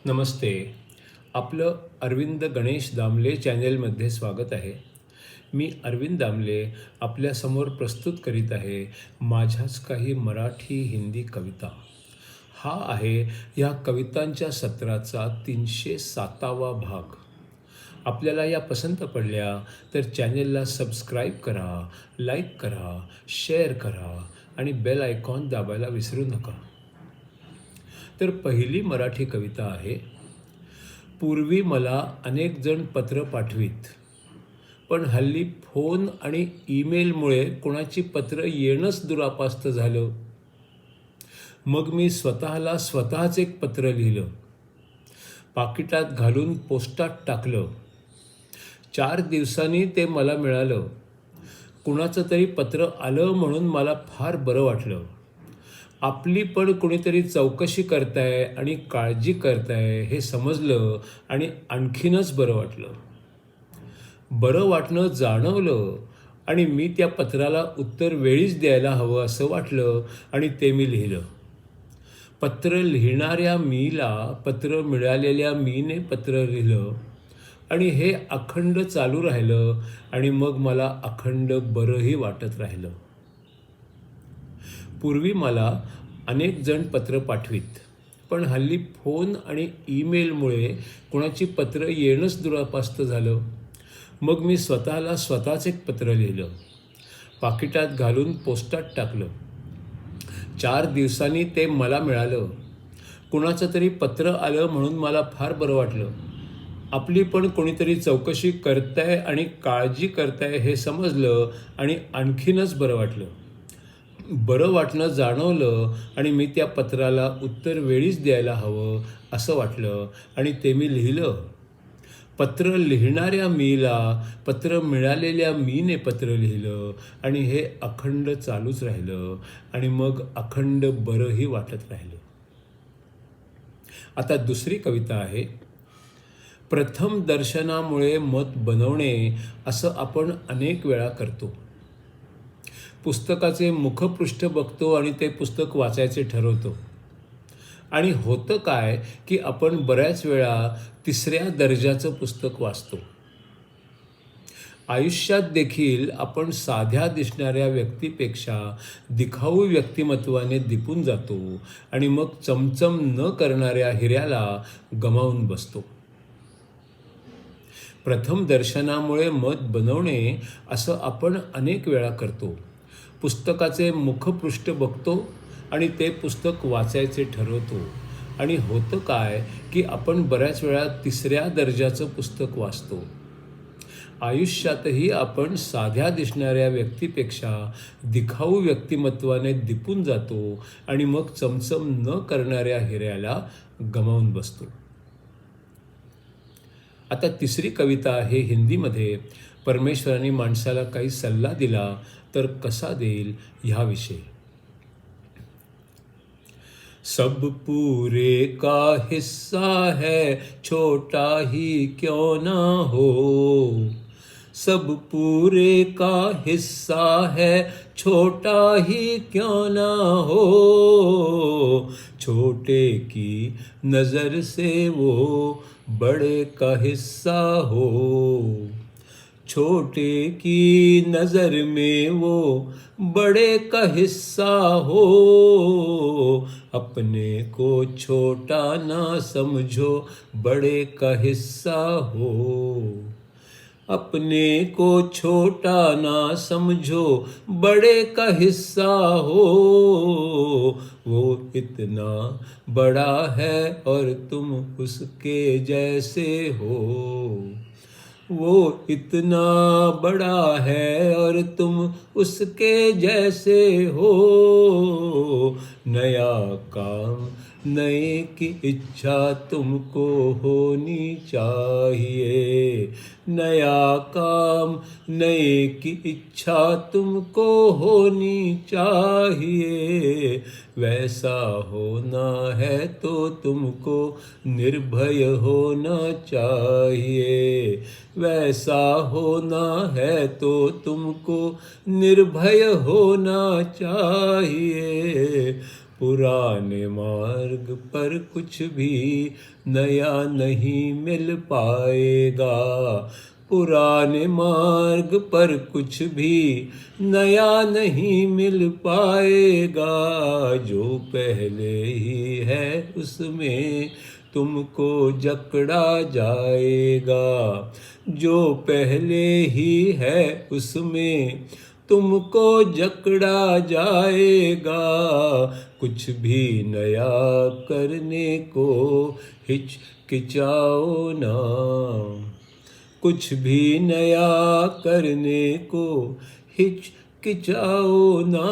नमस्ते. आपलं अरविंद गणेश दामले चॅनेलमध्ये स्वागत आहे. मी अरविंद दामले आपल्यासमोर प्रस्तुत करीत आहे माझ्याच काही मराठी हिंदी कविता. हा आहे या कवितांच्या सत्राचा 307वा भाग. आपल्याला या पसंत पडल्या तर चॅनेलला सबस्क्राईब करा, लाईक करा, शेअर करा आणि बेल आयकॉन दाबायला विसरू नका. तर पहिली मराठी कविता आहे. पूर्वी मला अनेक जण पत्र पाठवीत, पण हल्ली फोन आणि ईमेलमुळे कोणाची पत्र येणंच दुरापास्त झालं. मग मी स्वतःला स्वतःच एक पत्र लिहिलं, पाकिटात घालून पोस्टात टाकलं. 4 दिवसांनी ते मला मिळालं. कुणाचं तरी पत्र आलं म्हणून मला फार बरं वाटलं. आपली पण कोणीतरी चौकशी करताय आणि काळजी करताय हे समजलं आणि आणखीनच बरं वाटलं. बरं वाटणं जाणवलं आणि मी त्या पत्राला उत्तर वेळीच द्यायला हवं असं वाटलं आणि ते मी लिहिलं. पत्र लिहिणाऱ्या मीला पत्र मिळालेल्या मीने पत्र लिहिलं आणि हे अखंड चालू राहिलं आणि मग मला अखंड बरंही वाटत राहिलं. पूर्वी मला अनेक जण पत्र पाठवीत, पण हल्ली फोन आणि ईमेलमुळे कोणाची पत्र येणंच दुरापास्त झालं. मग मी स्वतःला स्वतःच एक पत्र लिहिलं, पाकिटात घालून पोस्टात टाकलं. 4 दिवसांनी ते मला मिळालं. कुणाचं तरी पत्र आलं म्हणून मला फार बरं वाटलं. आपली पण कोणीतरी चौकशी करताय आणि काळजी करताय हे समजलं आणि आणखीनच बरं वाटलं. बरं वाटणं जाणवलं आणि मी त्या पत्राला उत्तर वेळीच द्यायला हवं असं वाटलं आणि ते मी लिहिलं. पत्र लिहिणाऱ्या मीला पत्र मिळालेल्या मीने पत्र लिहिलं आणि हे अखंड चालूच राहिलं आणि मग अखंड बरंही वाटत राहिलं. आता दुसरी कविता आहे. प्रथम दर्शनामुळे मत बनवणे असं आपण अनेक वेळा करतो. पुस्तकाचे मुखपृष्ठ बघतो आणि ते पुस्तक वाचायचे ठरवतो. आणि होतं काय की आपण बऱ्याच वेळा 3ऱ्या दर्जाचं पुस्तक वाचतो. आयुष्यात देखील आपण साध्या दिसणाऱ्या व्यक्तीपेक्षा दिखाऊ व्यक्तिमत्वाने दिपून जातो आणि मग चमचम न करणाऱ्या हिऱ्याला गमावून बसतो. प्रथम दर्शनामुळे मत बनवणे असं आपण अनेक वेळा करतो. पुस्तकाचे मुखपृष्ठ बघतो आणि ते पुस्तक वाचायचे ठरवतो. आणि होतं काय की आपण बऱ्याच वेळा 3ऱ्या दर्जाचं पुस्तक वाचतो. आयुष्यातही आपण साध्या दिसणाऱ्या व्यक्तीपेक्षा दिखाऊ व्यक्तिमत्वाने दिपून जातो आणि मग चमचम न करणाऱ्या हिऱ्याला गमावून बसतो. आता तिसरी कविता आहे हिंदीमध्ये. परमेश्वराने माणसाला काही सल्ला दिला तर कसा देईल ह्याविषयी. सब पूरे का हिस्सा है छोटा ही क्यों ना हो. सब पूरे का हिस्सा है छोटा ही क्यों ना हो. छोटे की नज़र से वो बड़े का हिस्सा हो. छोटे की नज़र में वो बड़े का हिस्सा हो. अपने को छोटा ना समझो बड़े का हिस्सा हो. अपने को छोटा ना समझो बड़े का हिस्सा हो. वो इतना बड़ा है और तुम उसके जैसे हो. वो इतना बड़ा है और तुम उसके जैसे हो. नया काम नए की इच्छा तुमको होनी चाहिए. नया काम नए की इच्छा तुमको होनी चाहिए. वैसा होना है तो तुमको निर्भय होना चाहिए. वैसा होना है तो तुमको निर्भय होना चाहिए. पुराने मार्ग पर कुछ भी नया नहीं मिल पाएगा। पुराने मार्ग पर कुछ भी नया नहीं मिल पाएगा। जो पहले ही है उसमें तुमको जकड़ा जाएगा। जो पहले ही है उसमें तुमको जकड़ा जाएगा। कुछ भी नया करने को हिचकिचाओ ना। कुछ भी नया करने को हिचकिचाओ ना।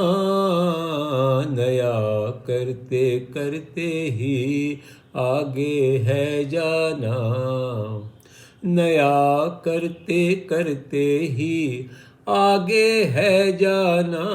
नया करते करते ही आगे है जाना। नया करते करते ही आगे है जाना।